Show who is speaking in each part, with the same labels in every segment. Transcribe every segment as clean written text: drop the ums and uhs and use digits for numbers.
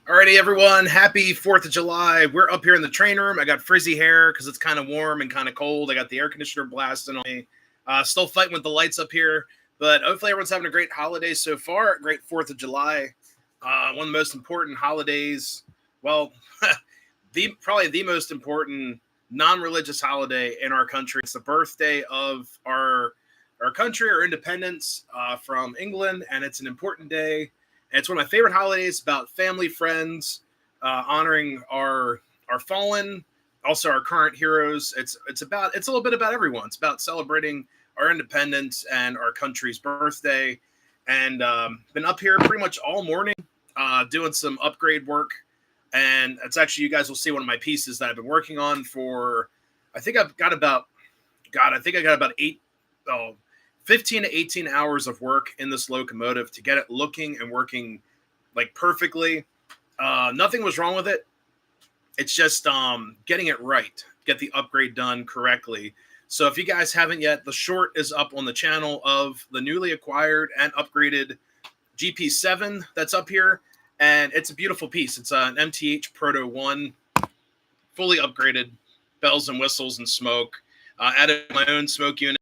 Speaker 1: Alrighty, everyone. Happy 4th of July. We're up here in the train room. I got frizzy hair because it's kind of warm and kind of cold. I got the air conditioner blasting on me. Still fighting with the lights up here, but hopefully everyone's having a great holiday so far. Great 4th of July. One of the most important holidays. Well, probably the most important non-religious holiday in our country. It's the birthday of our country, our independence from England, and it's an important day. And it's one of my favorite holidays, about family, friends, honoring our fallen, also our current heroes. It's a little bit about everyone. It's about celebrating our independence and our country's birthday. And been up here pretty much all morning doing some upgrade work. And it's actually, you guys will see one of my pieces that I've been working on for, I think I've got about, I think I got about 15 to 18 hours of work in this locomotive to get it looking and working like perfectly. Nothing was wrong with it. It's just getting it right, get the upgrade done correctly. So if you guys haven't yet, the short is up on the channel of the newly acquired and upgraded GP7 that's up here. And it's a beautiful piece. It's an MTH Proto 1, fully upgraded, bells and whistles and smoke. Added my own smoke unit.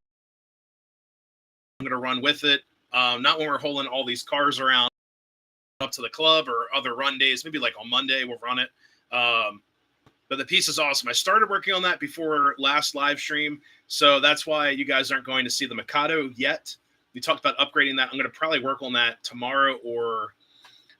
Speaker 1: I'm going to run with it. Not when we're hauling all these cars around up to the club or other run days. Maybe like on Monday we'll run it. But the piece is awesome. I started working on that before last live stream, so that's why you guys aren't going to see the Mikado yet. We talked about upgrading that. I'm going to probably work on that tomorrow, or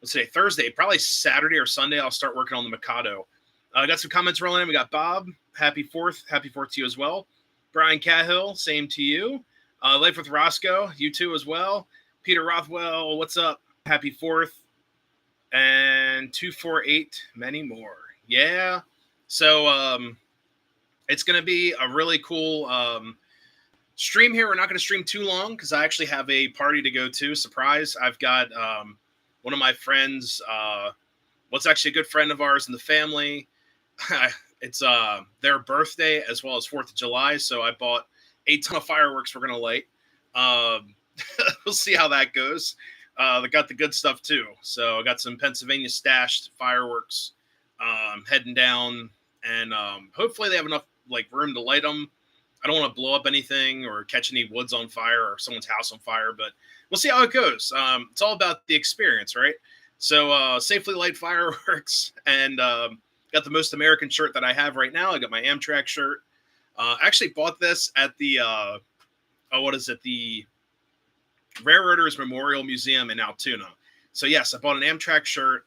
Speaker 1: let's say Thursday, probably Saturday or Sunday. I'll start working on the Mikado. I got some comments rolling in. We got Bob. Happy 4th. Happy 4th to you as well. Brian Cahill, same to you. Life with Roscoe, you too as well. Peter Rothwell, what's up? Happy 4th. And 248, many more. Yeah. So it's going to be a really cool stream here. We're not going to stream too long because I actually have a party to go to. Surprise. I've got one of my friends, what's actually a good friend of ours in the family. It's their birthday as well as 4th of July. So I bought a ton of fireworks we're going to light. We'll see how that goes. They got the good stuff too. So I got some Pennsylvania stashed fireworks heading down, and hopefully they have enough like room to light them. I don't want to blow up anything or catch any woods on fire or someone's house on fire, but we'll see how it goes. It's all about the experience, right? So safely light fireworks, and got the most American shirt that I have right now. I got my Amtrak shirt. I actually bought this at the the Railroaders Memorial Museum in Altoona. So yes, I bought an Amtrak shirt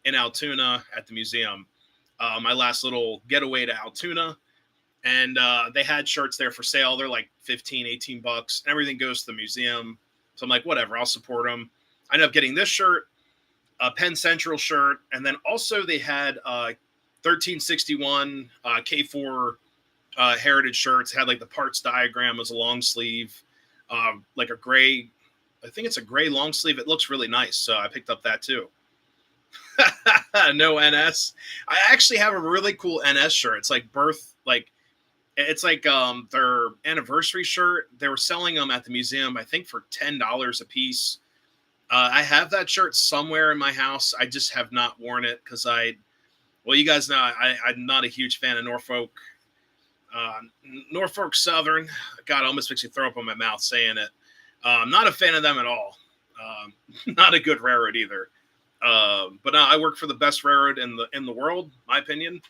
Speaker 1: in Altoona at the museum. My last little getaway to Altoona, and they had shirts there for sale. They're like 15, 18 bucks. Everything goes to the museum. So I'm like, whatever, I'll support them. I ended up getting this shirt, a Penn Central shirt, and then also they had 1361 K4 heritage shirts. Had like the parts diagram as a long sleeve, like a gray, I think it's a gray long sleeve. It looks really nice. So I picked up that too. No NS. I actually have a really cool NS shirt. It's like it's like their anniversary shirt. They were selling them at the museum, I think for $10 a piece. I have that shirt somewhere in my house. I just have not worn it because you guys know I'm not a huge fan of Norfolk Southern. God, almost makes me throw up in my mouth saying it. I'm not a fan of them at all. Not a good railroad either. But I work for the best railroad in the world, my opinion.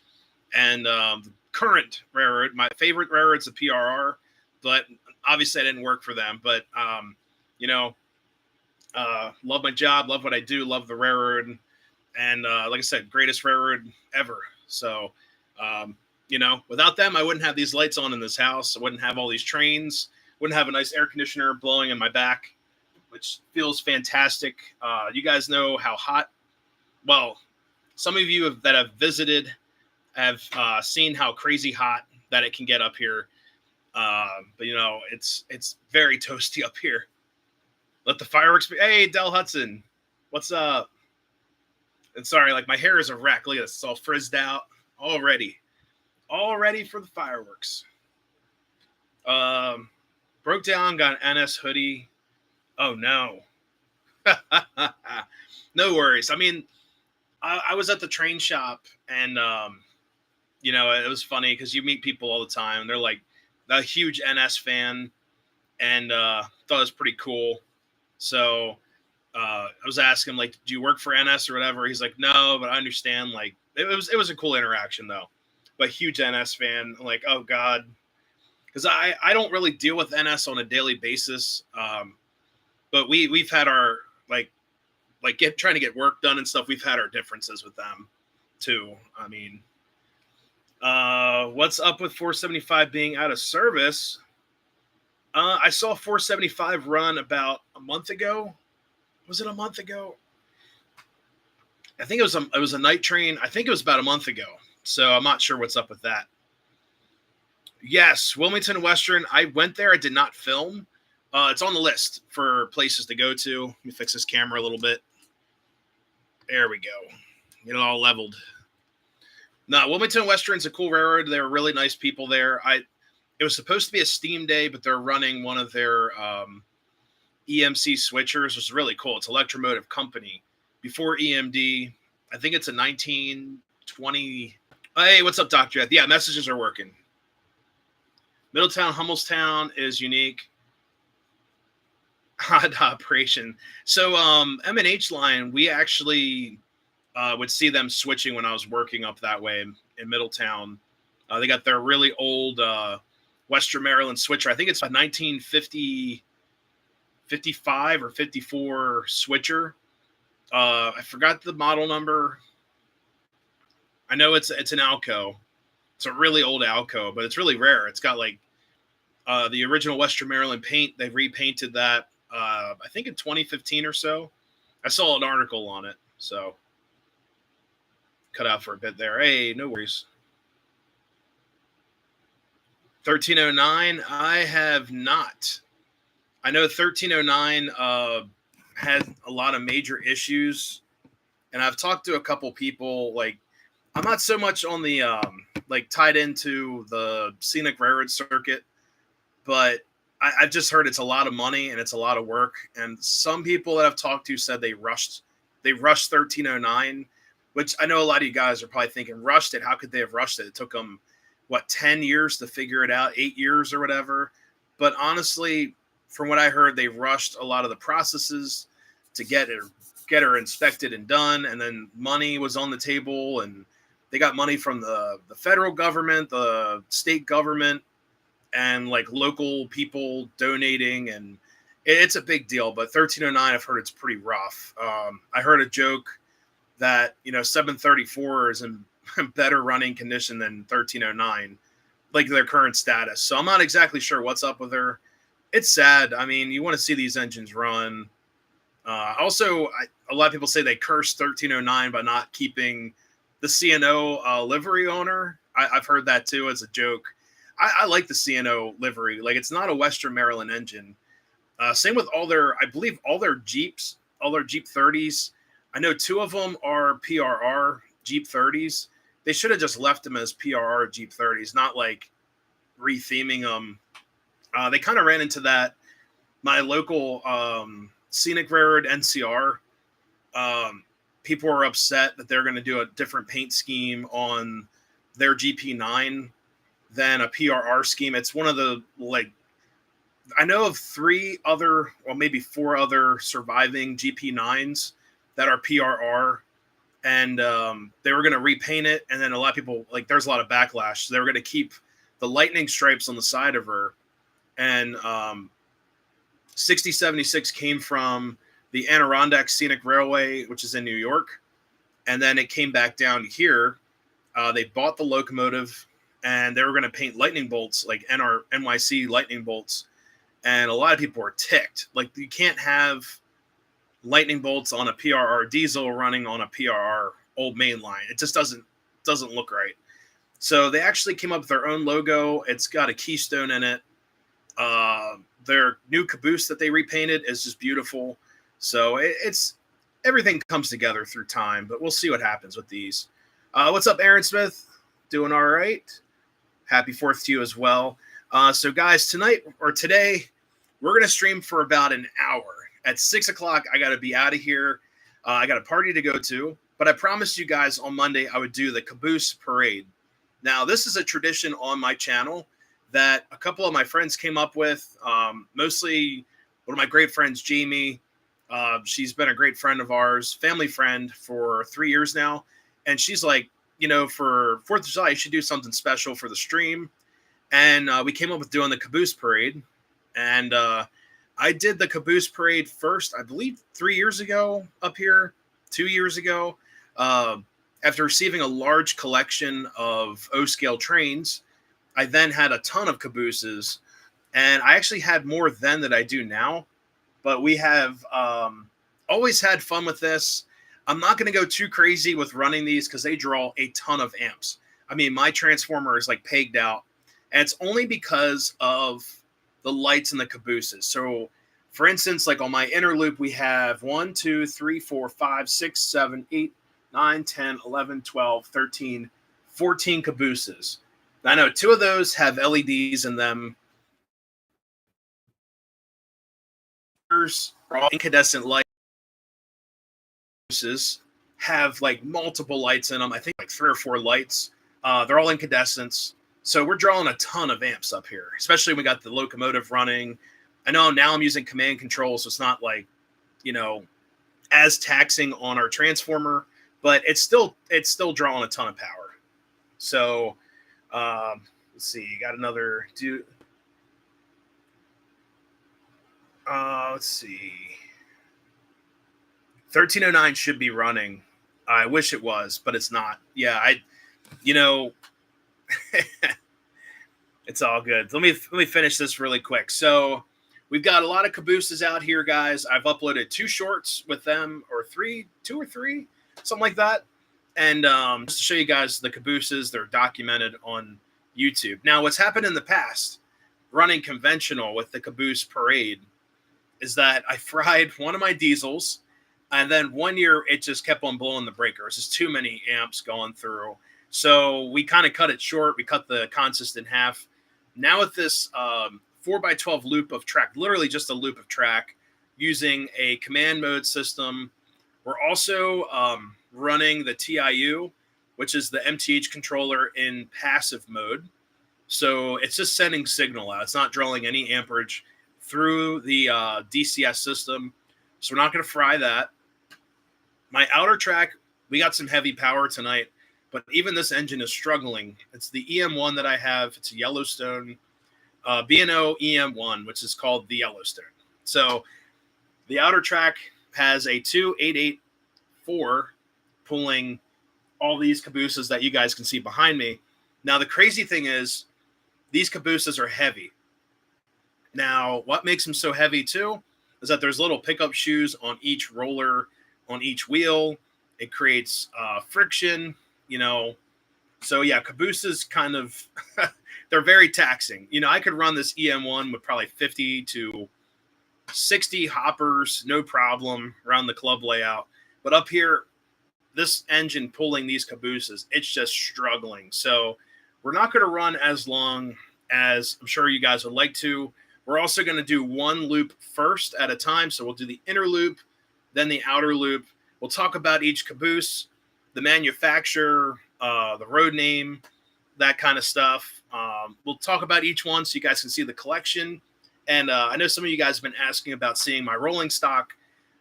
Speaker 1: And the current railroad, my favorite railroad's the PRR, but obviously I didn't work for them. But love my job, love what I do, love the railroad, and like I said, greatest railroad ever. So without them, I wouldn't have these lights on in this house. I wouldn't have all these trains. Wouldn't have a nice air conditioner blowing in my back, which feels fantastic. You guys know how hot. Well, some of you that have visited have seen how crazy hot that it can get up here. But it's very toasty up here. Let the fireworks be. Hey, Del Hudson, what's up? And sorry, like my hair is a wreck. Look at this; it's all frizzed out already. All ready for the fireworks. Broke down, got an NS hoodie. Oh no. No worries. I mean, I was at the train shop, and it was funny because you meet people all the time. They're like a huge NS fan, and thought it was pretty cool. So I was asking him, like, do you work for NS or whatever? He's like, no, but I understand. Like, it was a cool interaction though. But huge NS fan. I'm like, oh god, because I don't really deal with NS on a daily basis. But we've had our trying to get work done and stuff. We've had our differences with them too. I mean, what's up with 475 being out of service? I saw 475 run about a month ago. Was it a month ago? I think it was a night train. I think it was about a month ago. So I'm not sure what's up with that. Yes, Wilmington Western. I went there. I did not film. It's on the list for places to go to. Let me fix this camera a little bit. There we go. Get it all leveled. No, Wilmington Western's a cool railroad. They were really nice people there. It was supposed to be a steam day, but they're running one of their EMC switchers, which is really cool. It's Electromotive Company. Before EMD, I think it's a 1920. Hey, what's up, Dr. Ed? Yeah, messages are working. Middletown, Hummelstown is unique. Odd operation. So M&H line, we actually would see them switching when I was working up that way in Middletown. They got their really old Western Maryland switcher. I think it's a 1950, 55 or 54 switcher. I forgot the model number. I know it's an Alco. It's a really old Alco, but it's really rare. It's got like the original Western Maryland paint. They repainted that, I think in 2015 or so. I saw an article on it, so cut out for a bit there. Hey, no worries. 1309, I have not. I know 1309 had a lot of major issues, and I've talked to a couple people. Like, I'm not so much on the tied into the scenic railroad circuit, but I've just heard it's a lot of money and it's a lot of work. And some people that I've talked to said they rushed 1309, which I know a lot of you guys are probably thinking, rushed it. How could they have rushed it? It took them 10 years to figure it out, 8 years or whatever. But honestly, from what I heard, they rushed a lot of the processes to get her inspected and done. And then money was on the table, and they got money from the federal government, the state government, and like local people donating. And it's a big deal. But 1309, I've heard it's pretty rough. I heard a joke that, 734 is in better running condition than 1309, like their current status. So I'm not exactly sure what's up with her. It's sad. I mean, you want to see these engines run. Also, a lot of people say they cursed 1309 by not keeping the CNO livery on her. I've heard that too as a joke. I like the CNO livery. Like, it's not a Western Maryland engine. Same with all their Jeeps, all their Jeep 30s. I know 2 of them are PRR Jeep 30s. They should have just left them as PRR Jeep 30s, not like retheming them. They kind of ran into that. My local scenic railroad NCR, people were upset that they're going to do a different paint scheme on their GP9 than a PRR scheme. It's one of the, I know of 3 other, or maybe 4 other surviving GP9s that are PRR. And they were going to repaint it. And then a lot of people, there's a lot of backlash. So they were going to keep the lightning stripes on the side of her. And 6076 came from the Adirondack Scenic Railway, which is in New York. And then it came back down here. They bought the locomotive, and they were going to paint lightning bolts, like NYC lightning bolts. And a lot of people were ticked. Like, you can't have lightning bolts on a PRR diesel running on a PRR old main line. It just doesn't look right. So they actually came up with their own logo. It's got a keystone in it. Their new caboose that they repainted is just beautiful. So it's everything comes together through time, but we'll see what happens with these. What's up, Aaron Smith? Doing all right. Happy 4th to you as well. So guys, today, we're going to stream for about an hour. At 6 o'clock, I got to be out of here. I got a party to go to, but But I promised you guys on Monday I would do the Caboose Parade. Now, this is a tradition on my channel that a couple of my friends came up with, mostly one of my great friends, Jamie. She's been a great friend of ours, family friend for 3 years now. And she's like, for 4th of July, you should do something special for the stream. And we came up with doing the Caboose Parade. And I did the Caboose Parade first, I believe, 3 years ago up here, 2 years ago. After receiving a large collection of O-scale trains, I then had a ton of cabooses. And I actually had more then than I do now. But we have always had fun with this. I'm not going to go too crazy with running these because they draw a ton of amps. I mean, my transformer is like pegged out. And it's only because of the lights in the cabooses. So, for instance, like on my inner loop, we have 1, 2, 3, 4, 5, 6, 7, 8, 9, 10, 11, 12, 13, 14 cabooses. Now, I know 2 of those have LEDs in them. All incandescent lights have like multiple lights in them. I think like 3 or 4 lights. They're all incandescents. So we're drawing a ton of amps up here, especially when we got the locomotive running. I know now I'm using command control, so it's not like, as taxing on our transformer, but it's still drawing a ton of power. So let's see, got another do. Let's see. 1309 should be running. I wish it was, but it's not. Yeah, it's all good. Let me finish this really quick. So we've got a lot of cabooses out here, guys. I've uploaded 2 shorts with them, or 2 or 3, something like that. And just to show you guys the cabooses, they're documented on YouTube. Now, what's happened in the past, running conventional with the Caboose Parade, is that I fried one of my diesels, and then one year it just kept on blowing the breaker. It's just too many amps going through. So we kind of cut it short. We cut the consist in half. Now with this 4x12 loop of track, literally just a loop of track, using a command mode system. We're also running the TIU, which is the MTH controller in passive mode. So it's just sending signal out. It's not drawing any amperage through the DCS system. So we're not going to fry that. My outer track, we got some heavy power tonight, but even this engine is struggling. It's the EM1 that I have. It's a Yellowstone B&O EM1, which is called the Yellowstone. So the outer track has a 2884 pulling all these cabooses that you guys can see behind me. Now, the crazy thing is these cabooses are heavy. Now, what makes them so heavy too is that there's little pickup shoes on each roller, on each wheel. It creates friction, So yeah, cabooses kind of, they're very taxing. I could run this EM1 with probably 50 to 60 hoppers, no problem, around the club layout. But up here, this engine pulling these cabooses, it's just struggling. So we're not going to run as long as I'm sure you guys would like to. We're also going to do one loop first at a time. So we'll do the inner loop, then the outer loop. We'll talk about each caboose, the manufacturer, the road name, that kind of stuff. We'll talk about each one so you guys can see the collection. And I know some of you guys have been asking about seeing my rolling stock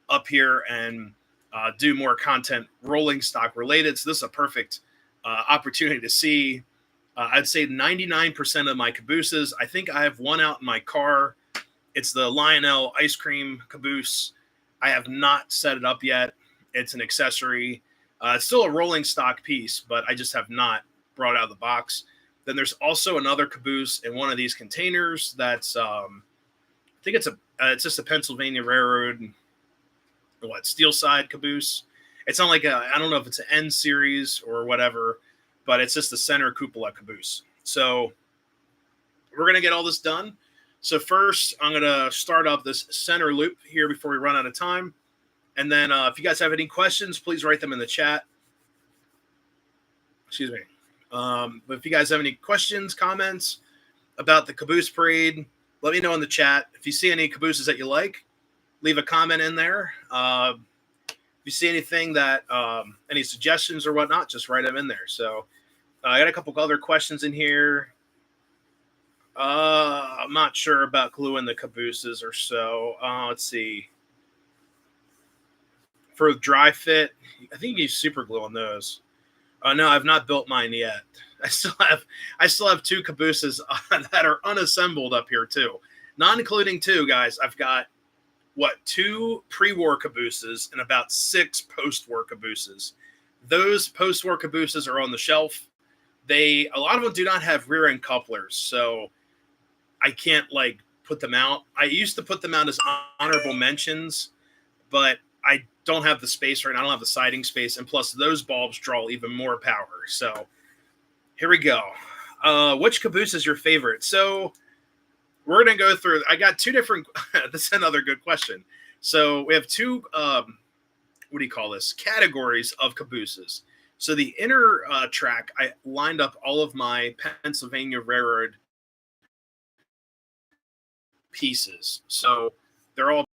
Speaker 1: up here and do more content rolling stock related. So this is a perfect opportunity to see. I'd say 99% of my cabooses. I think I have one out in my car. It's the Lionel ice cream caboose. I have not set it up yet. It's an accessory. It's still a rolling stock piece, but I just have not brought it out of the box. Then there's also another caboose in one of these containers that's, I think it's just a Pennsylvania Railroad, steel side caboose. It's not like I don't know if it's an N series or whatever, but it's just the center cupola caboose. So we're going to get all this done. So first, I'm going to start up this center loop here before we run out of time. And then if you guys have any questions, please write them in the chat. Excuse me. But if you guys have any questions, comments about the Caboose Parade, let me know in the chat. If you see any cabooses that you like, leave a comment in there. If you see anything that, any suggestions or whatnot, just write them in there. So I got a couple other questions in here. I'm not sure about gluing the cabooses or so. Let's see. For dry fit, I think you use super glue on those. No, I've not built mine yet. I still have two cabooses that are unassembled up here too, not including two guys. I've got two pre-war cabooses and about six post-war cabooses. Those post-war cabooses are on the shelf. A lot of them do not have rear end couplers, so I can't like put them out. I used to put them out as honorable mentions, but I don't have the space right now. I don't have the siding space, and plus those bulbs draw even more power. So here we go. Which caboose is your favorite? So we're going to go through. I got two different. This is another good question. So we have two. What do you call this? Categories of cabooses. So the inner track, I lined up all of my Pennsylvania Railroad pieces. So they're all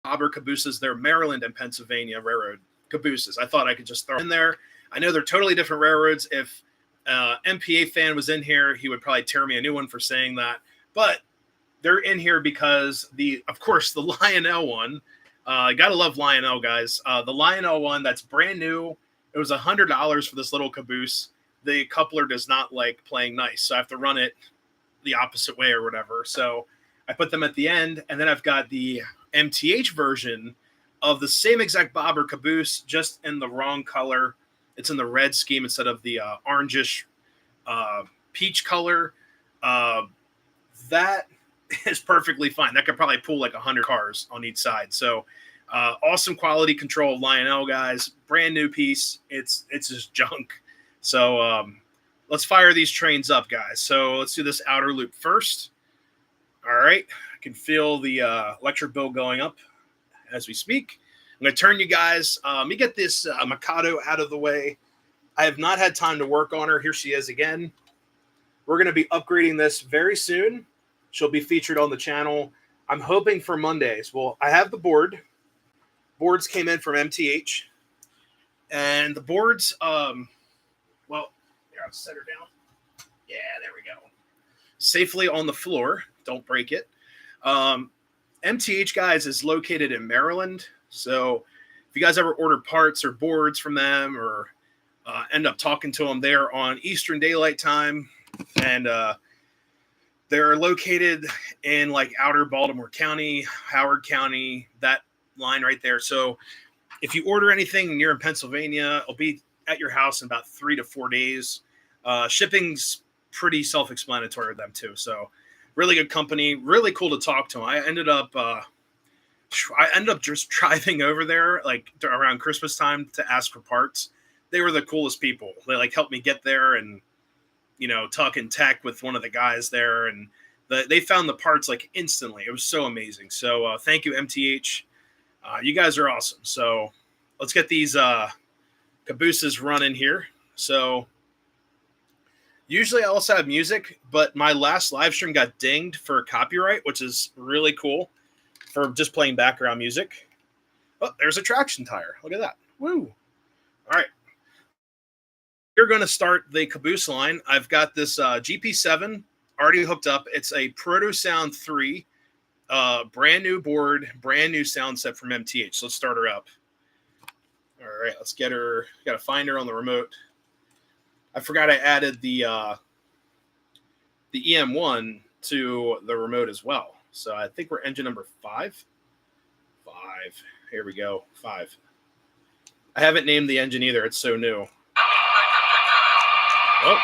Speaker 1: bobber cabooses. They're Maryland and Pennsylvania Railroad cabooses. I thought I could just throw in there. I know they're totally different railroads. If MPA fan was in here, he would probably tear me a new one for saying that. But they're in here because of course, the Lionel one. Gotta love Lionel, guys. The Lionel one that's brand new. It was $100 for this little caboose. The coupler does not like playing nice, so I have to run it the opposite way or whatever. So I put them at the end, and then I've got the MTH version of the same exact bobber caboose, just in the wrong color. It's in the red scheme instead of the orangish peach color. That is perfectly fine. That could probably pull like 100 cars on each side. So awesome quality control of Lionel, guys. Brand new piece. It's just junk. So let's fire these trains up, guys. So let's do this outer loop first. All right. I can feel the electric bill going up as we speak. I'm going to turn you guys. Let me get this Mikado out of the way. I have not had time to work on her. Here she is again. We're going to be upgrading this very soon. She'll be featured on the channel. I'm hoping for Mondays. Well, I have the board. Boards came in from MTH. And the boards, well, here, I'll set her down. Yeah, there we go. Safely on the floor. Don't break it. MTH, guys, is located in Maryland. So if you guys ever order parts or boards from them or end up talking to them, they're on Eastern Daylight Time. And they're located in like outer Baltimore County, Howard County, that line right there. So if you order anything near in Pennsylvania, it'll be at your house in about 3 to 4 days. Shipping's pretty self-explanatory with them too. So really good company, really cool to talk to them. I ended up just driving over there like around Christmas time to ask for parts. They were the coolest people. They like helped me get there and, you know, talking tech with one of the guys there, and they found the parts like instantly. It was so amazing. So thank you, MTH. You guys are awesome. So let's get these cabooses running here. So usually I also have music, but my last live stream got dinged for copyright, which is really cool for just playing background music. Oh, there's a traction tire. Look at that. Woo. All right. We're going to start the caboose line. I've got this GP7 already hooked up. It's a Proto Sound 3, brand new board, brand new sound set from MTH. So let's start her up. All right, let's get her. Got to find her on the remote. I forgot I added the EM1 to the remote as well. So I think we're engine number 5. 5. Here we go. 5. I haven't named the engine either. It's so new. Oh.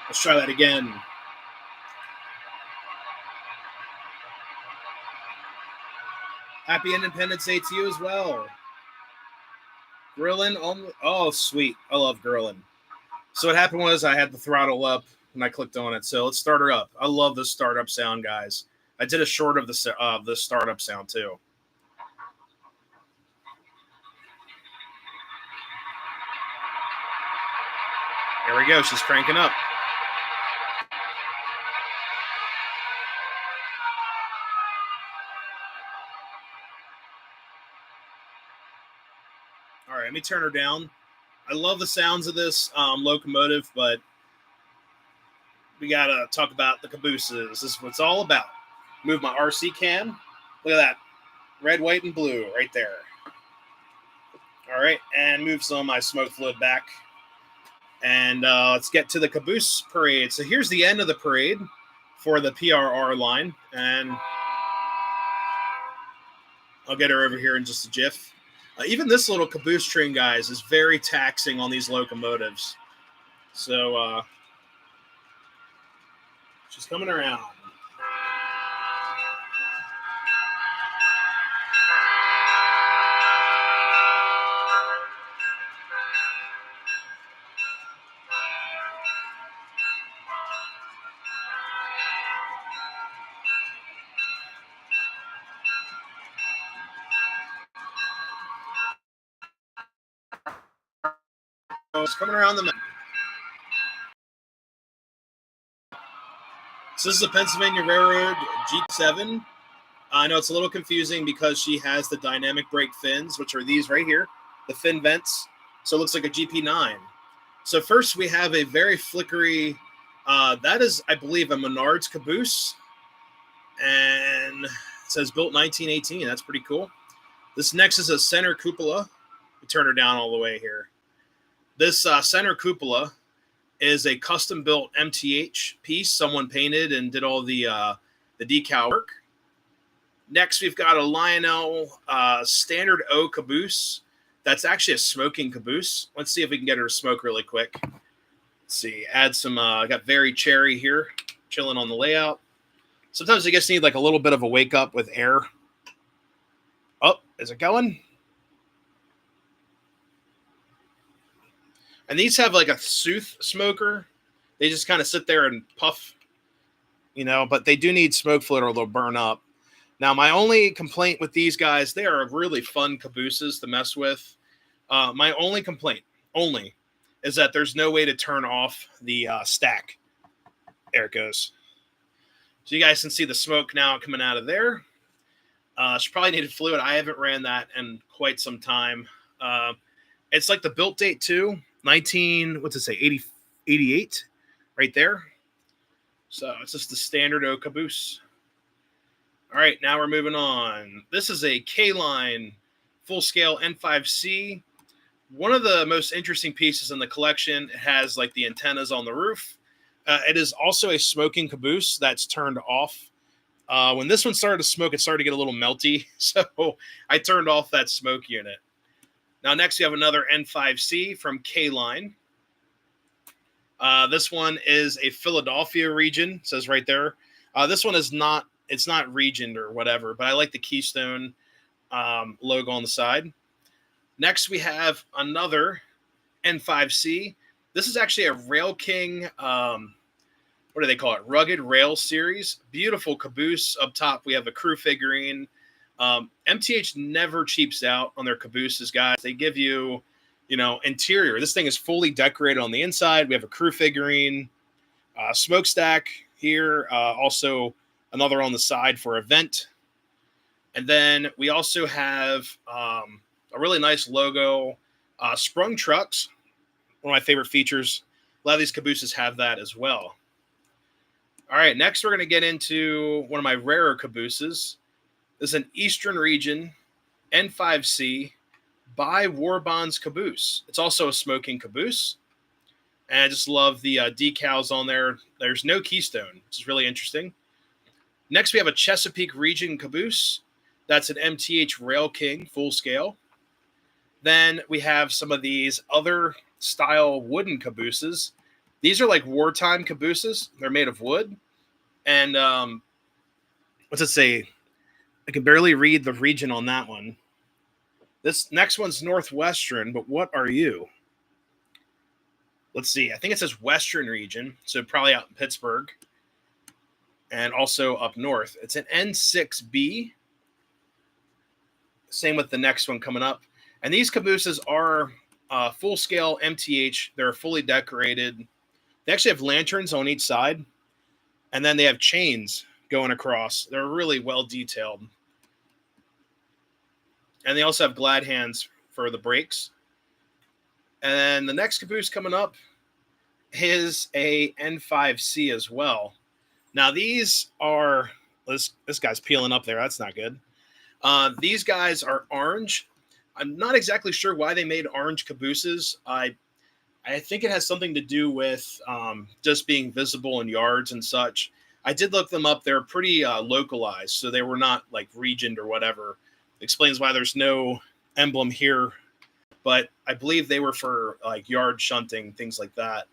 Speaker 1: Let's try that again. Happy Independence Day to you as well. Grilling on. Oh, sweet. I love grilling. So what happened was I had the throttle up when I clicked on it. So let's start her up. I love the startup sound, guys. I did a short of the startup sound too. There we go. She's cranking up. All right, let me turn her down. I love the sounds of this locomotive, but we got to talk about the cabooses. This is what it's all about. Move my RC cam. Look at that. Red, white, and blue right there. All right, and move some of my smoke fluid back. And let's get to the caboose parade. So here's the end of the parade for the PRR line. And I'll get her over here in just a jiff. Even this little caboose train, guys, is very taxing on these locomotives. So she's coming around. It's coming around the. So this is a Pennsylvania Railroad G7. I know it's a little confusing because she has the dynamic brake fins, which are these right here, the fin vents. So it looks like a GP9. So first we have a very flickery, that is, I believe, a Menards caboose. And it says built 1918. That's pretty cool. This next is a center cupola. We turn her down all the way here. This center cupola is a custom-built MTH piece. Someone painted and did all the decal work. Next, we've got a Lionel Standard O caboose. That's actually a smoking caboose. Let's see if we can get her to smoke really quick. Let's see. Add some, I got Very Cherry here, chilling on the layout. Sometimes you just need like a little bit of a wake up with air. Oh, is it going? And these have like a sooth smoker. They just kind of sit there and puff, but they do need smoke fluid or they'll burn up. Now, my only complaint with these guys, they are really fun cabooses to mess with. My only complaint, is that there's no way to turn off the stack. There it goes. So you guys can see the smoke now coming out of there. She probably needed fluid. I haven't ran that in quite some time. It's like the built date too, 88, right there. So it's just the standard O caboose. All right, now we're moving on. This is a K-Line full-scale N5C. One of the most interesting pieces in the collection. It has like the antennas on the roof. It is also a smoking caboose that's turned off. When this one started to smoke, it started to get a little melty, so I turned off that smoke unit. Now, next we have another N5C from K-Line. This one is a Philadelphia region, it says right there. This one is not, it's not regioned or whatever, but I like the Keystone logo on the side. Next, we have another N5C. This is actually a Rail King, what do they call it? Rugged Rail Series. Beautiful caboose. Up top, we have a crew figurine. MTH never cheaps out on their cabooses, guys. They give you, interior. This thing is fully decorated on the inside. We have a crew figurine, smokestack here. Also, another on the side for a vent. And then we also have a really nice logo. Sprung trucks, one of my favorite features. A lot of these cabooses have that as well. All right, next we're going to get into one of my rarer cabooses. This is an Eastern Region N5C by Warbonds caboose. It's also a smoking caboose. And I just love the decals on there. There's no keystone, which is really interesting. Next, we have a Chesapeake Region caboose. That's an MTH Rail King full scale. Then we have some of these other style wooden cabooses. These are like wartime cabooses. They're made of wood. And what's it say? I can barely read the region on that one. This next one's Northwestern, but what are you? Let's see. I think it says Western Region, so probably out in Pittsburgh. And also up north. It's an N6B. Same with the next one coming up. And these cabooses are full-scale MTH. They're fully decorated. They actually have lanterns on each side. And then they have chains going across. They're really well detailed. And they also have glad hands for the brakes. And then the next caboose coming up is a N5C as well. Now these are this guy's peeling up there. That's not good. These guys are orange. I'm not exactly sure why they made orange cabooses. I think it has something to do with just being visible in yards and such. I did look them up. They're pretty localized, so they were not like regioned or whatever. Explains why there's no emblem here, but I believe they were for like yard shunting, things like that.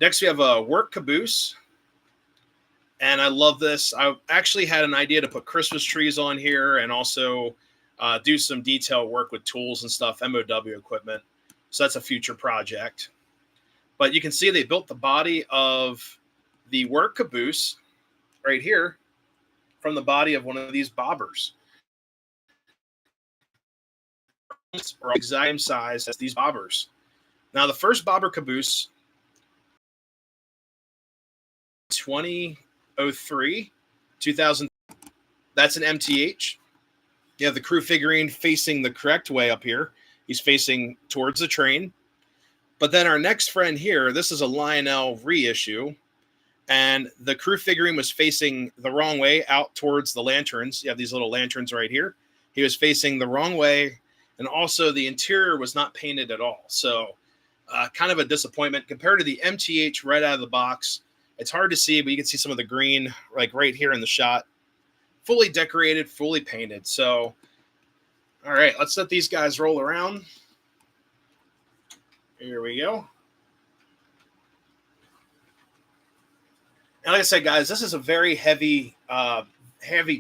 Speaker 1: Next, we have a work caboose. And I love this. I actually had an idea to put Christmas trees on here and also do some detail work with tools and stuff, MOW equipment. So that's a future project. But you can see they built the body of the work caboose right here from the body of one of these bobbers. Or exact same size as these bobbers. Now, the first bobber caboose, 2003, 2000. That's an MTH. You have the crew figurine facing the correct way up here. He's facing towards the train. But then our next friend here, this is a Lionel reissue. And the crew figurine was facing the wrong way out towards the lanterns. You have these little lanterns right here. He was facing the wrong way. And also the interior was not painted at all. So kind of a disappointment. Compared to the MTH right out of the box, it's hard to see, but you can see some of the green like right here in the shot. Fully decorated, fully painted. So, all right, let's let these guys roll around. Here we go. And like I said, guys, this is a very heavy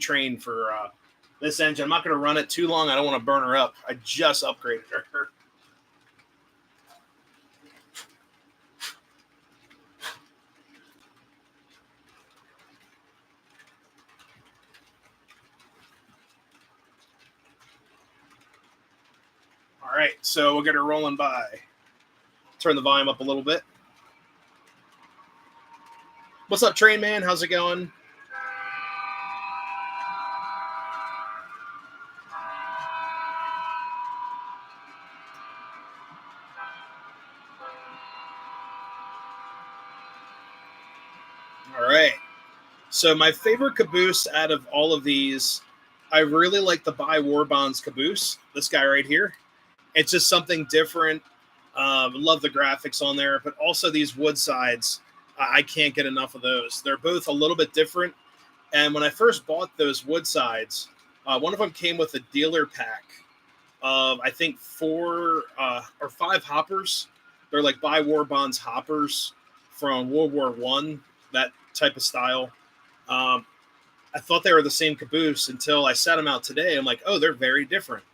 Speaker 1: train for this engine. I'm not going to run it too long. I don't want to burn her up. I just upgraded her. All right, so we'll get her rolling by. Turn the volume up a little bit. What's up, Train Man? How's it going? All right. So my favorite caboose out of all of these, I really like the Buy War Bonds caboose. This guy right here. It's just something different. Love the graphics on there, but also these wood sides. I can't get enough of those. They're both a little bit different. And when I first bought those wood sides, one of them came with a dealer pack of, I think, 4 or 5 hoppers. They're like Buy War Bonds hoppers from World War I, that type of style. I thought they were the same caboose until I set them out today. I'm like, oh, they're very different.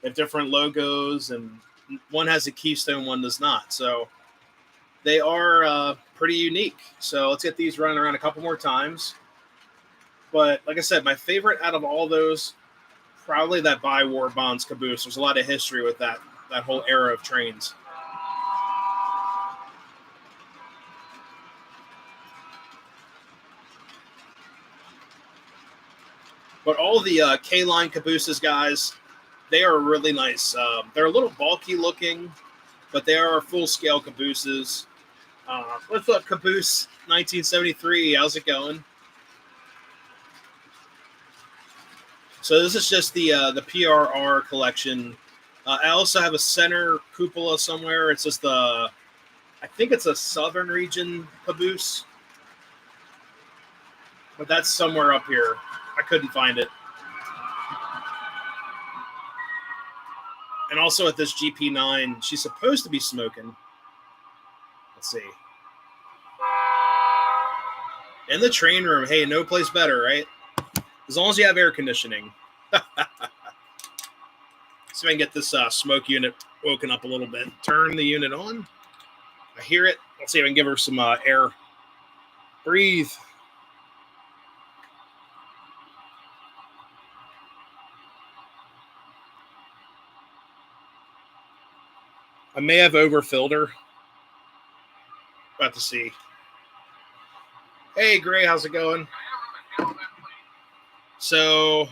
Speaker 1: They have different logos, and one has a keystone, one does not. So they are pretty unique. So let's get these running around a couple more times. But like I said, my favorite out of all those, probably that Buy War Bonds caboose. There's a lot of history with that whole era of trains. But all the K-line cabooses, guys, they are really nice. They're a little bulky looking, but they are full-scale cabooses. What's up, Caboose 1973? How's it going? So this is just the PRR collection. I also have a center cupola somewhere. It's just I think it's a Southern region caboose, but that's somewhere up here. I couldn't find it. And also at this GP9, she's supposed to be smoking. Let's see. In the train room, hey, no place better, right? As long as you have air conditioning. See if I can get this smoke unit woken up a little bit. Turn the unit on. I hear it. Let's see if I can give her some air. Breathe. I may have overfilled her. About to see. Hey, Gray, how's it going? So,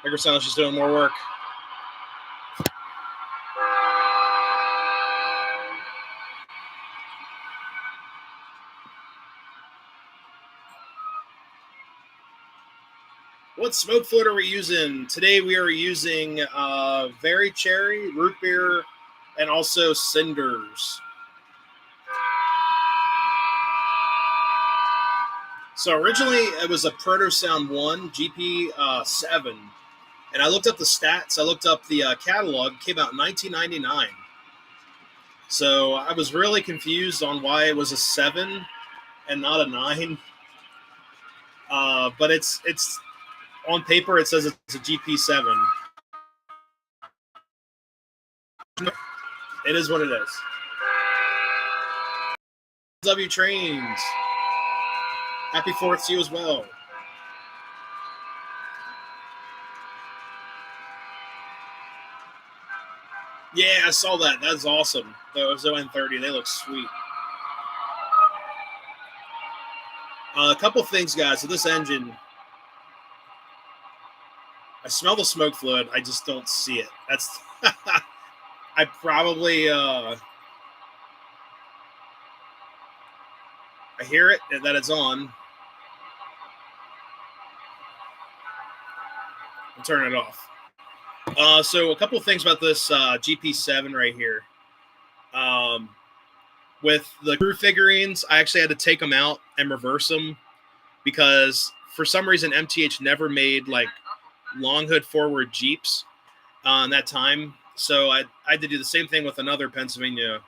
Speaker 1: Make her sound like she's doing more work. What smoke float are we using? Today we are using Very Cherry, Root Beer, and also Cinders. So originally it was a Proto Sound 1 GP7. And I looked up the stats. I looked up the catalog. It came out in 1999. So I was really confused on why it was a 7 and not a 9. But it's on paper it says it's a GP7. It is what it is. W Trains. Happy 4th to you as well. Yeah, I saw that. That's awesome. Those ON30, they look sweet. A couple things, guys. So this engine, I smell the smoke fluid. I just don't see it. That's I probably I hear it that it's on. I'll turn it off. So a couple of things about this GP7 right here. With the crew figurines, I actually had to take them out and reverse them because for some reason MTH never made like long hood forward Jeeps in that time. So I had to do the same thing with another Pennsylvania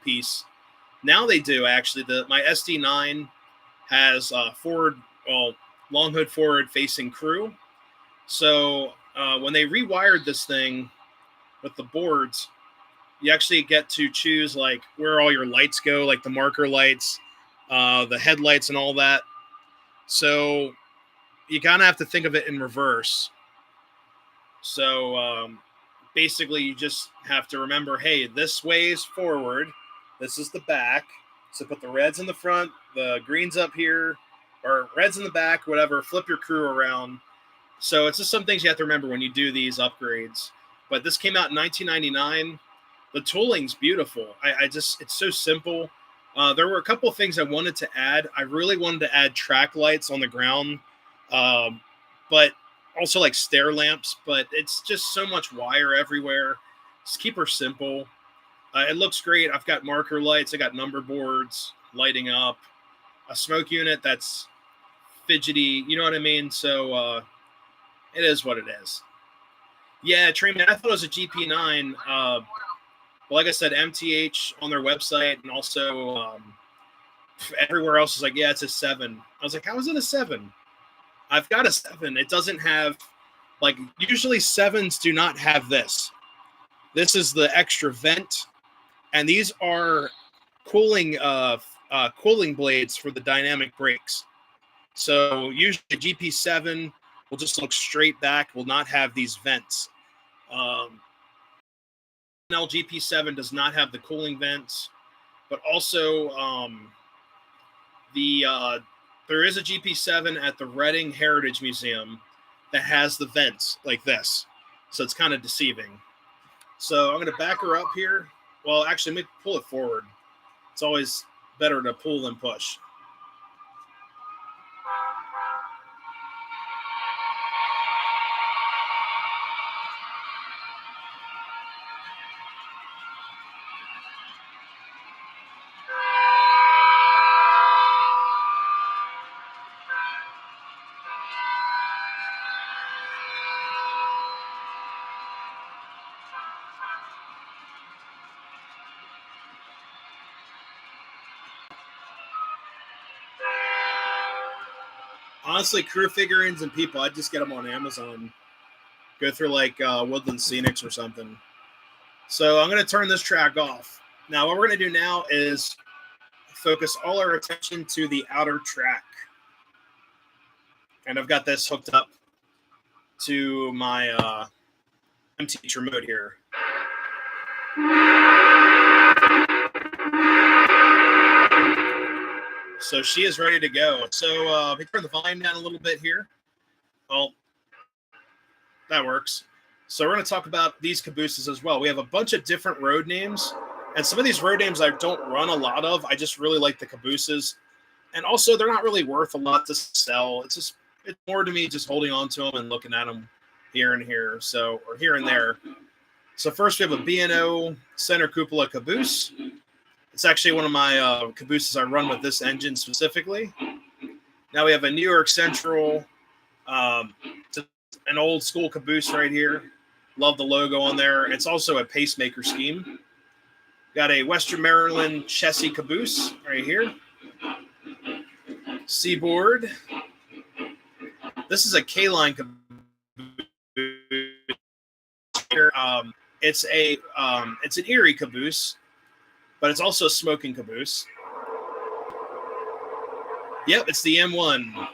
Speaker 1: piece. Now they do actually. My SD9 has long hood forward facing crew. So when they rewired this thing with the boards, you actually get to choose like where all your lights go, like the marker lights, the headlights and all that. So you kind of have to think of it in reverse. So basically you just have to remember, hey, this way is forward. This is the back. So put the reds in the front, the greens up here, or reds in the back, whatever. Flip your crew around. So it's just some things you have to remember when you do these upgrades. But this came out in 1999. The tooling's beautiful. It's so simple. There were a couple of things I wanted to add. I really wanted to add track lights on the ground, but also like stair lamps. But it's just so much wire everywhere. Just keep her simple. It looks great. I've got marker lights. I got number boards lighting up. A smoke unit that's fidgety. You know what I mean? So it is what it is. Yeah, Trayman, I thought it was a GP9. Like I said, MTH on their website and also everywhere else is like, yeah, it's a 7. I was like, how is it a 7? I've got a 7. It doesn't have, like, usually 7s do not have this. This is the extra vent, and these are cooling blades for the dynamic brakes. So usually a GP7 will just look straight back, will not have these vents. GP7 does not have the cooling vents, but also there is a GP7 at the Reading Heritage Museum that has the vents like this, so it's kind of deceiving. So I'm going to back her up here. Well, actually, let me pull it forward. It's always better to pull than push. Honestly, crew figurines and people, I'd just get them on Amazon. Go through like Woodland Scenics or something. So I'm going to turn this track off. Now, what we're going to do now is focus all our attention to the outer track. And I've got this hooked up to my MTH remote here. So she is ready to go. So let me turn the volume down a little bit here. Well, That works. So we're going to talk about these cabooses as well. We have a bunch of different road names, and some of these road names I don't run a lot of. I just really like the cabooses, and also they're not really worth a lot to sell. It's more to me just holding on to them and looking at them here and here, so or here and there. So first we have a B&O center cupola caboose. It's actually one of my cabooses I run with this engine specifically. Now we have a New York Central, um, an old school caboose right here. Love the logo on there. It's also a pacemaker scheme. Got a Western Maryland chassis caboose right here. Seaboard. This is a K-line caboose. It's an Erie caboose, but it's also a smoking caboose. Yep, it's the M1.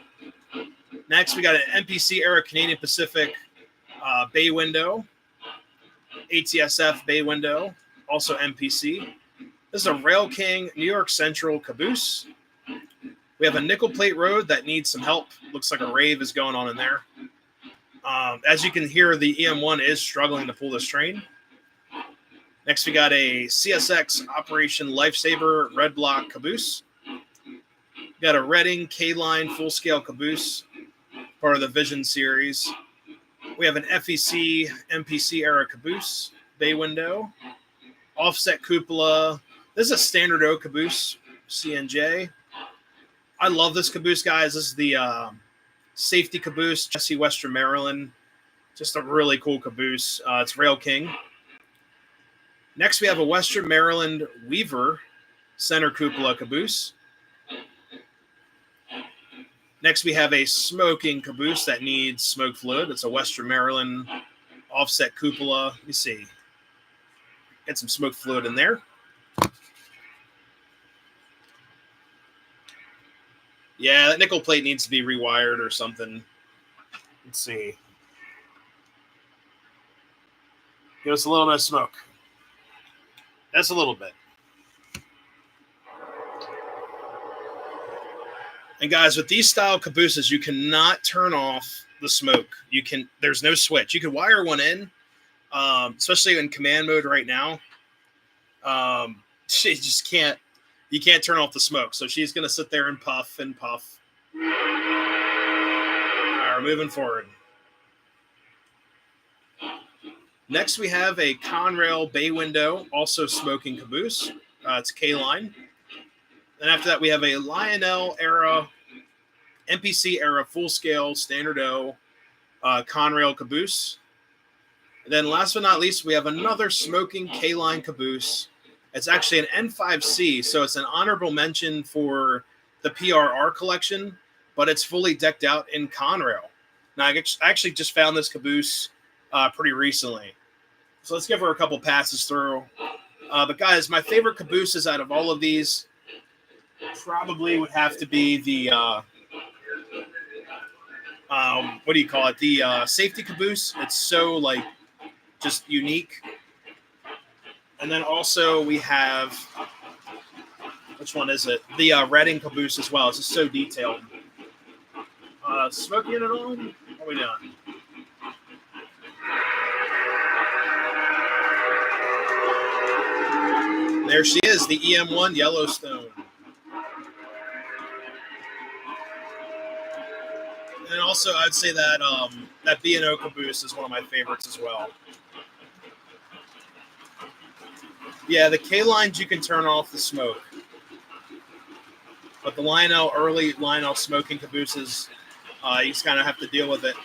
Speaker 1: Next, we got an MPC era Canadian Pacific bay window, ATSF bay window, also MPC. This is a Rail King New York Central caboose. We have a nickel plate road that needs some help. Looks like a rave is going on in there. As you can hear, the EM1 is struggling to pull this train. Next, we got a CSX Operation Lifesaver red block caboose. We got a Reading K-Line full-scale caboose, part of the Vision series. We have an FEC MPC era caboose, bay window, offset cupola. This is a standard O caboose, CNJ. I love this caboose, guys. This is the safety caboose, Jesse Western Maryland. Just a really cool caboose. It's Rail King. Next, we have a Western Maryland Weaver center cupola caboose. Next, we have a smoking caboose that needs smoke fluid. It's a Western Maryland offset cupola. Let me see. Get some smoke fluid in there. Yeah, that nickel plate needs to be rewired or something. Let's see. Give us a little bit of smoke. That's a little bit. And guys, with these style cabooses, you cannot turn off the smoke. There's no switch. You can wire one in, especially in command mode right now. She just can't. You can't turn off the smoke. So she's going to sit there and puff and puff. All right, we're moving forward. Next, we have a Conrail bay window, also smoking caboose. It's K-Line. Then after that, we have a Lionel era, MPC era, full-scale, standard O, Conrail caboose. And then last but not least, we have another smoking K-Line caboose. It's actually an N5C, so it's an honorable mention for the PRR collection, but it's fully decked out in Conrail. Now, I actually just found this caboose pretty recently. So let's give her a couple passes through. But guys, my favorite cabooses out of all of these probably would have to be the, what do you call it? The safety caboose. It's so, like, just unique. And then also we have, which one is it? The Reading caboose as well. It's just so detailed. Smoke unit on? What are we doing? There she is, the EM1 Yellowstone. And also, I'd say that that B&O caboose is one of my favorites as well. Yeah, the K-lines, you can turn off the smoke. But the early Lionel smoking cabooses, you just kind of have to deal with it.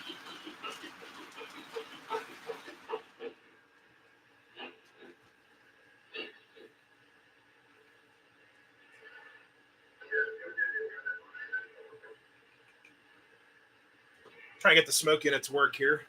Speaker 1: Trying to get the smoke unit to work here.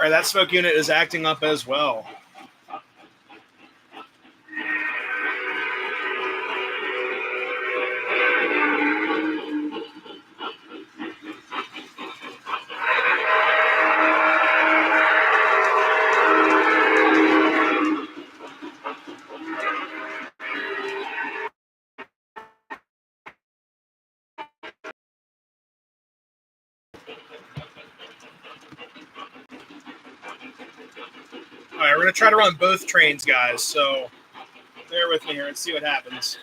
Speaker 1: All right, that smoke unit is acting up as well. All right, we're going to try to run both trains, guys, so bear with me here and see what happens.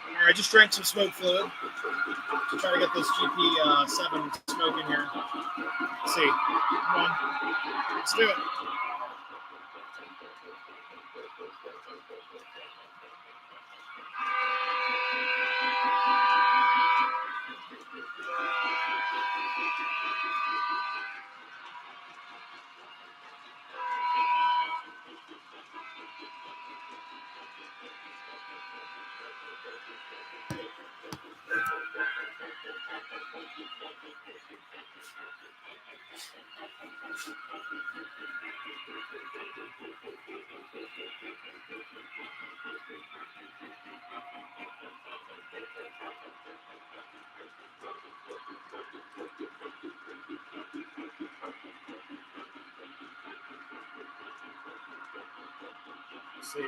Speaker 1: All right, I just drank some smoke fluid to try to get this GP7 smoke in here. Let's see. Come on. Let's do it. Let's see.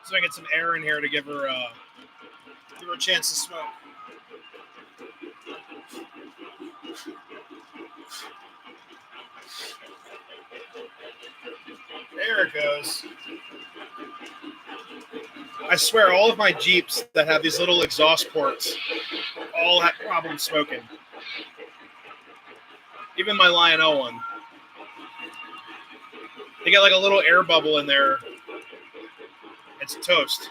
Speaker 1: So I get some air in here to give her a chance to smoke. There it goes. I swear, all of my Jeeps that have these little exhaust ports all have problems smoking. Even my Lion-O one. They get like a little air bubble in there. It's toast.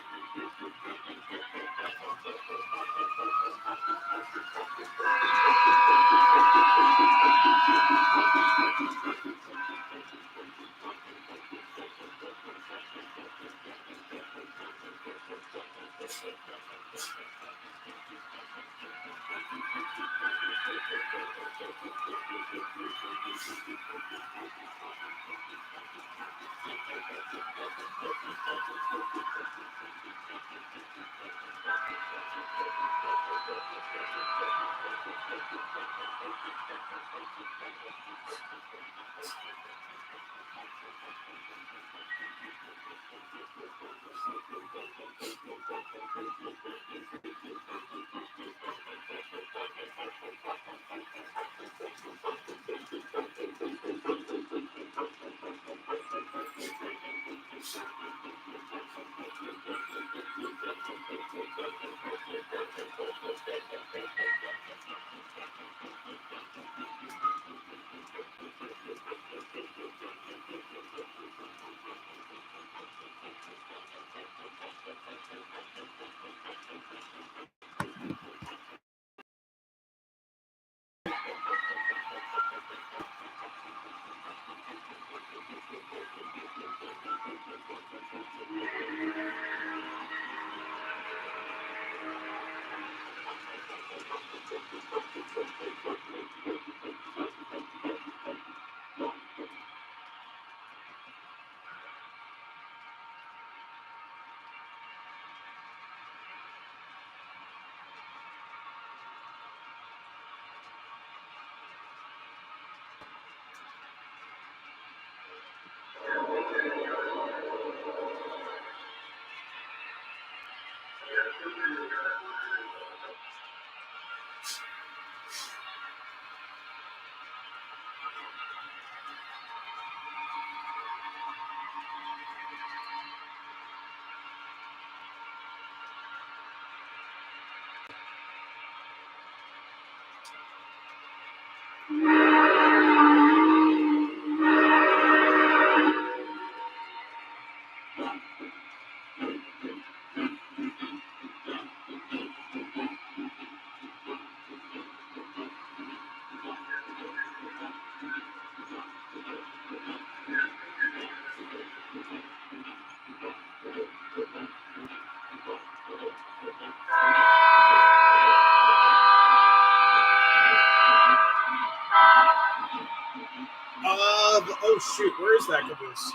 Speaker 1: Oh shoot, where is that caboose?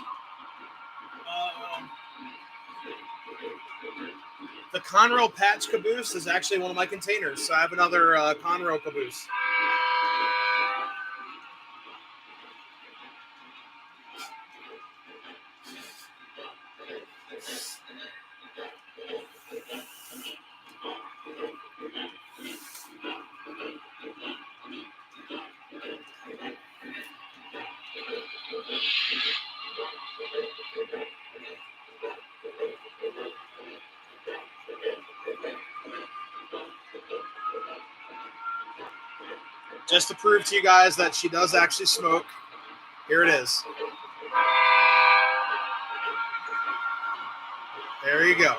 Speaker 1: The Conroe Patch caboose is actually one of my containers, so I have another Conroe caboose. Just to prove to you guys that she does actually smoke, here it is. There you go.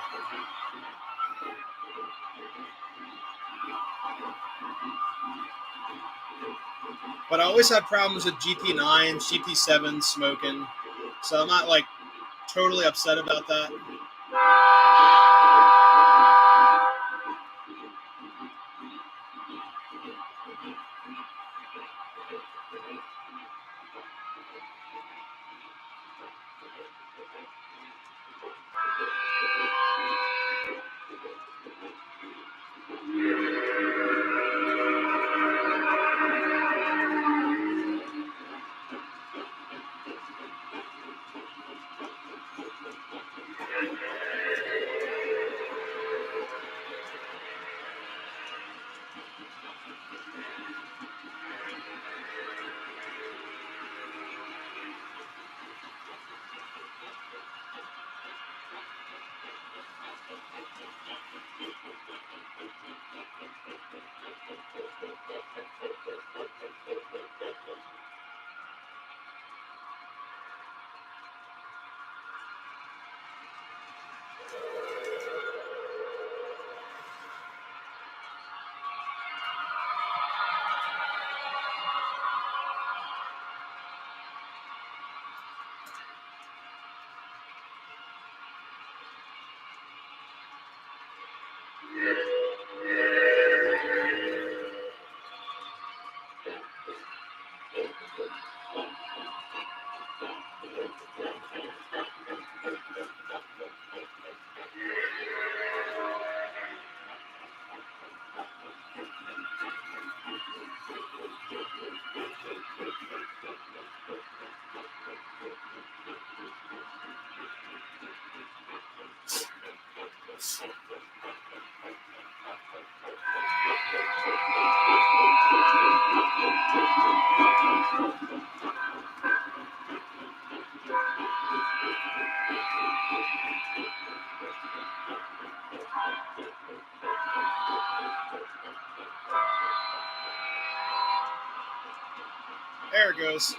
Speaker 1: But I always had problems with GT9s, GT7s smoking, so I'm not like totally upset about that. There it goes.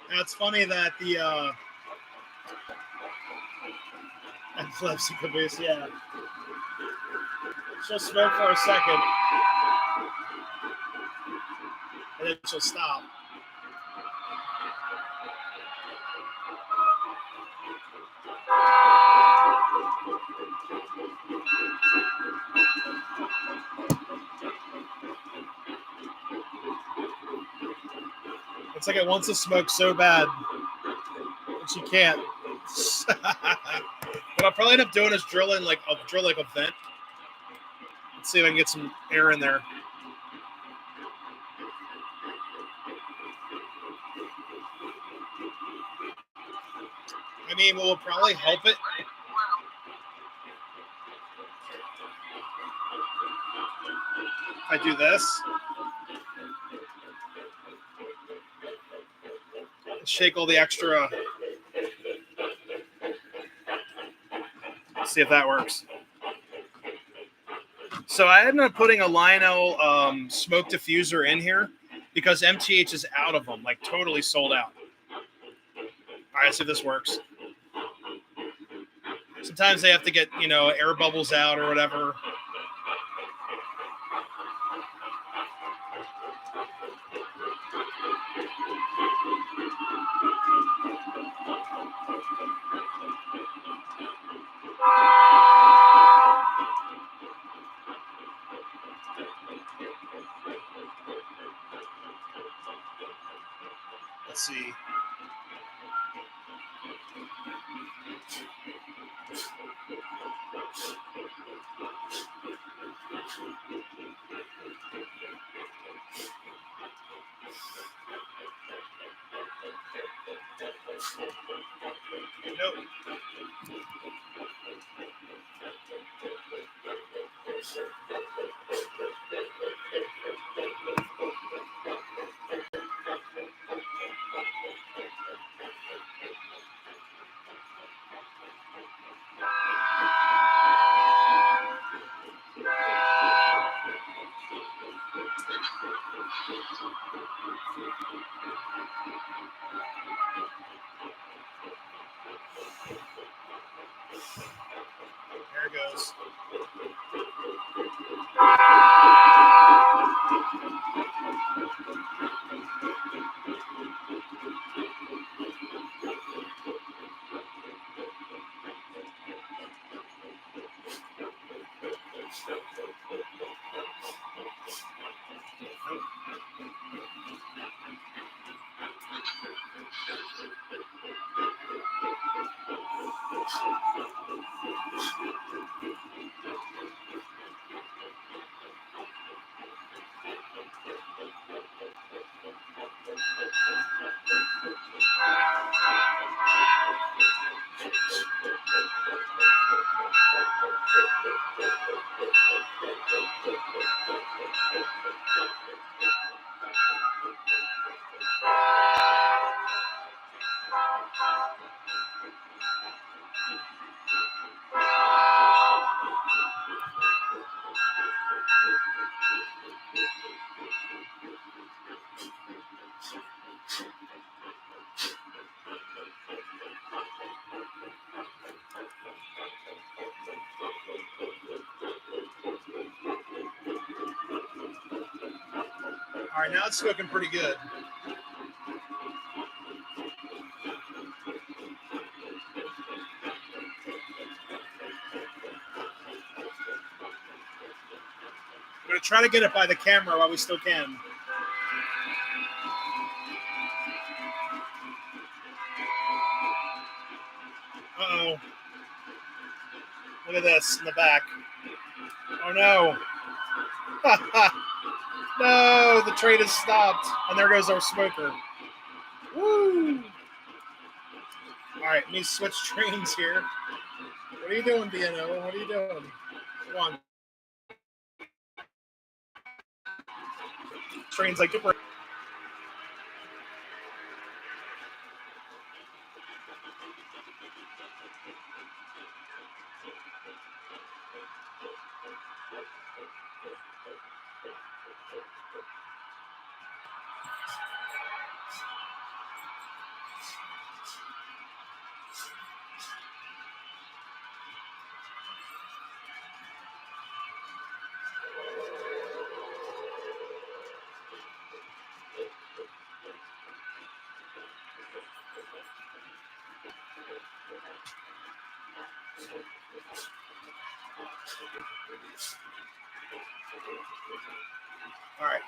Speaker 1: Now, it's funny that the epilepsy caboose, yeah. She'll smoke for a second, and then she'll stop. It's like it wants to smoke so bad, but she can't. What I'll probably end up doing is drill like a vent. Let's see if I can get some air in there. mean, what will probably help it. If I do this. Shake all the extra. See if that works. So I ended up putting a Lionel smoke diffuser in here because MTH is out of them, like totally sold out. All right, see if this works. Sometimes they have to get, air bubbles out or whatever. Let's see. Nope. There it goes. All right, now it's smoking pretty good. I'm going to try to get it by the camera while we still can. Uh-oh. Look at this in the back. Oh, no. No, the train has stopped. And there goes our smoker. Woo! All right, let me switch trains here. What are you doing, BNO? What are you doing? Come on. Train's like... All right.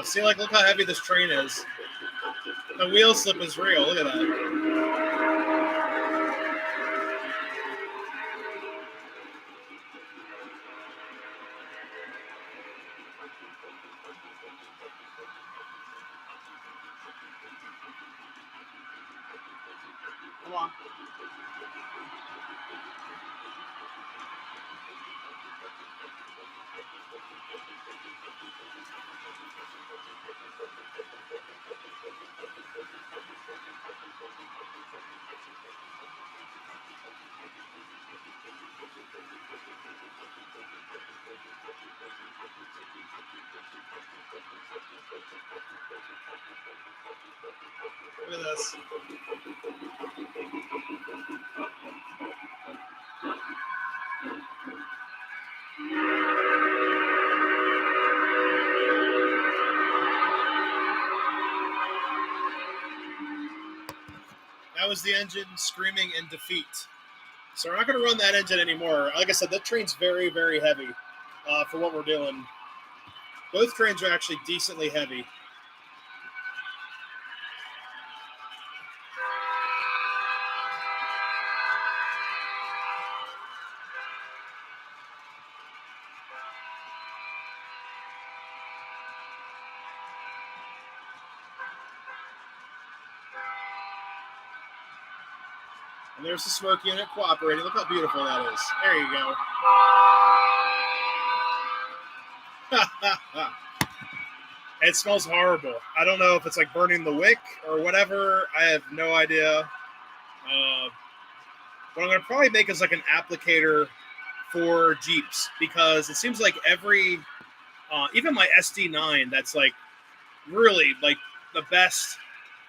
Speaker 1: See, like, look how heavy this train is. The wheel slip is real. Look at that. Come on. Look at this. That was the engine screaming in defeat. So we're not going to run that engine anymore. Like I said, that train's very, very heavy for what we're doing. Both trains are actually decently heavy. And there's the smoke unit cooperating. Look how beautiful that is. There you go. It smells horrible. I don't know if it's like burning the wick or whatever. I have no idea. What I'm going to probably make is like an applicator for Jeeps, because it seems like every, even my SD9, that's like really like the best,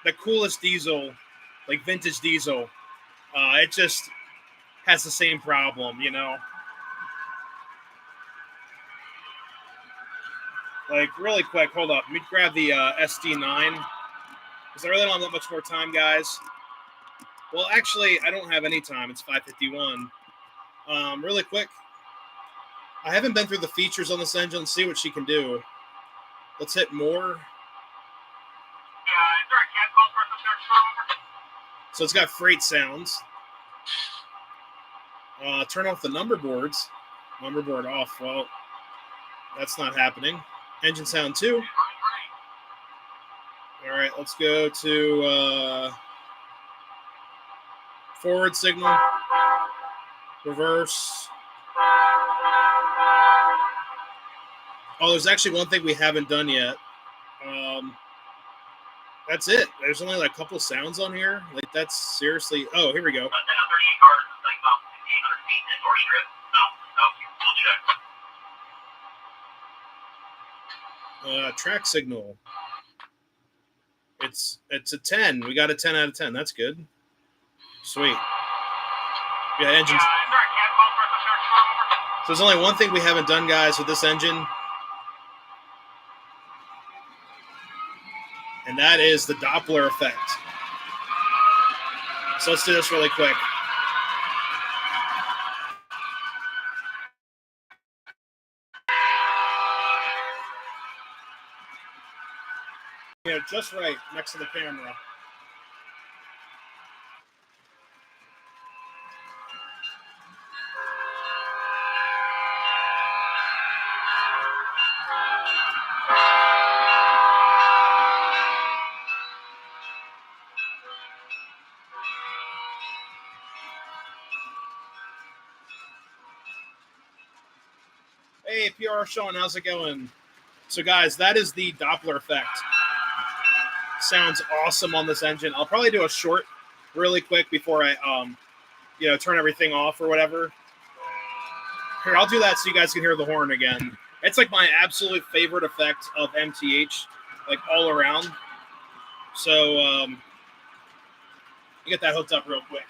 Speaker 1: the coolest diesel, like vintage diesel. It just has the same problem, you know? Like, really quick, hold up. Let me grab the SD9, because I really don't have that much more time, guys. Well, actually, I don't have any time. It's 5:51. Really quick, I haven't been through the features on this engine. See what she can do. Let's hit more. So it's got freight sounds. Turn off the number boards. Number board off. Well, that's not happening. Engine sound 2. All right, let's go to forward signal, reverse. Oh, there's actually one thing we haven't done yet. That's it. There's only like a couple sounds on here. Like, that's seriously. Oh, here we go. Track signal. It's a 10. We got a 10 out of 10. That's good. Sweet. Yeah, engine. So there's only one thing we haven't done, guys, with this engine. And that is the Doppler effect. So let's do this really quick. You know, just right next to the camera. Hey, PR Sean, how's it going? So, guys, that is the Doppler effect. Sounds awesome on this engine. I'll probably do a short really quick before I, turn everything off or whatever. Here, I'll do that so you guys can hear the horn again. It's like my absolute favorite effect of MTH, like all around. So, you get that hooked up real quick.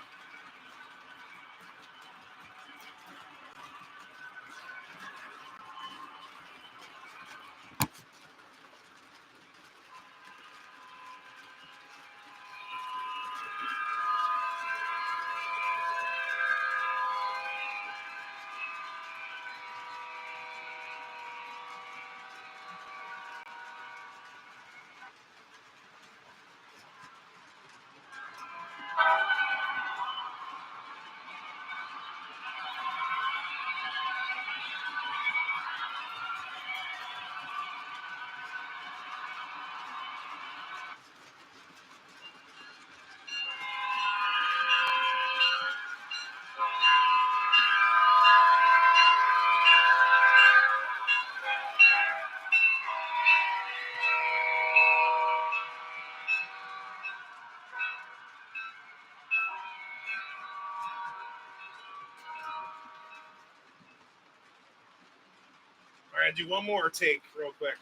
Speaker 1: gotta do one more take real quick.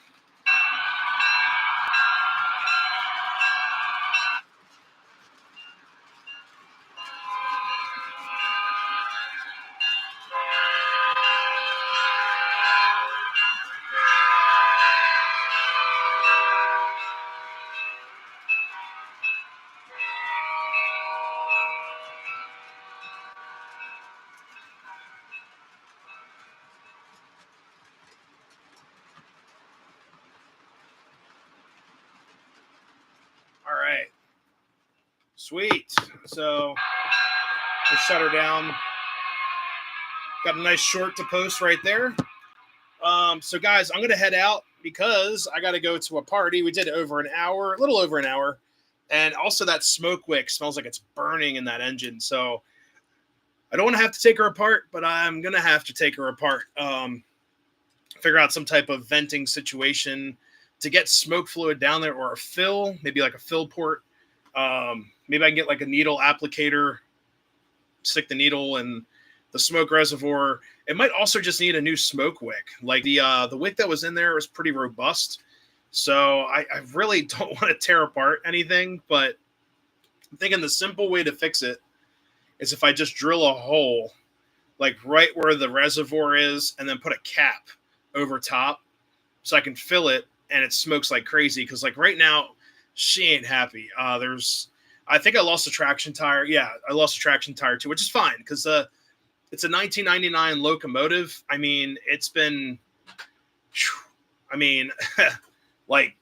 Speaker 1: All right. Sweet. So we'll shut her down. Got a nice short to post right there. So guys, I'm gonna head out because I got to go to a party. We did over an hour, a little over an hour, and also that smoke wick smells like it's burning in that engine. So I don't want to have to take her apart, but I'm gonna have to take her apart. Figure out some type of venting situation to get smoke fluid down there, or a fill, maybe like a fill port. Maybe I can get like a needle applicator, stick the needle in the smoke reservoir. It might also just need a new smoke wick. Like the wick that was in there was pretty robust. So I really don't want to tear apart anything, but I'm thinking the simple way to fix it is if I just drill a hole like right where the reservoir is and then put a cap over top so I can fill it and it smokes like crazy. Cause like right now she ain't happy. I think I lost a traction tire. Yeah, I lost a traction tire too, which is fine because it's a 1999 locomotive. I mean, it's been, like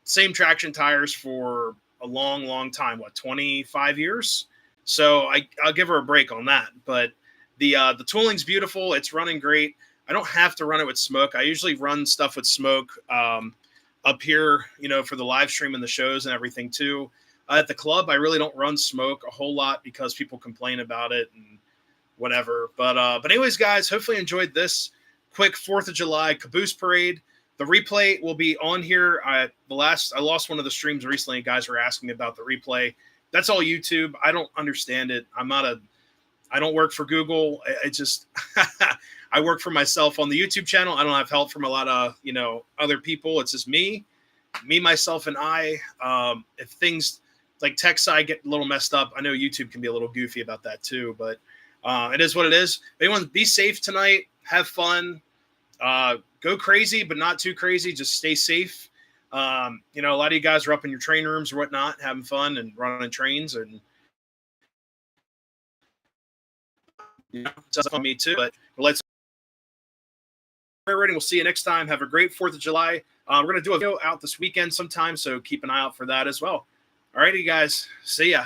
Speaker 1: same traction tires for a long, long time. What, 25 years? So I'll give her a break on that. But the tooling's beautiful. It's running great. I don't have to run it with smoke. I usually run stuff with smoke up here, for the live stream and the shows and everything too. At the club, I really don't run smoke a whole lot because people complain about it and whatever. But anyways, guys, hopefully you enjoyed this quick 4th of July Caboose parade. The replay will be on here. I lost one of the streams recently. Guys were asking me about the replay. That's all YouTube. I don't understand it. I don't work for Google. It just, I work for myself on the YouTube channel. I don't have help from a lot of, other people. It's just me, myself, and I. If things like tech side get a little messed up, I know YouTube can be a little goofy about that too, but it is what it is. Everyone be safe tonight. Have fun. Go crazy, but not too crazy. Just stay safe. A lot of you guys are up in your train rooms or whatnot, having fun and running trains, and stuff on me too. But let's. We'll see you next time. Have a great 4th of July. We're going to do a video out this weekend sometime, so keep an eye out for that as well. All righty, guys. See ya.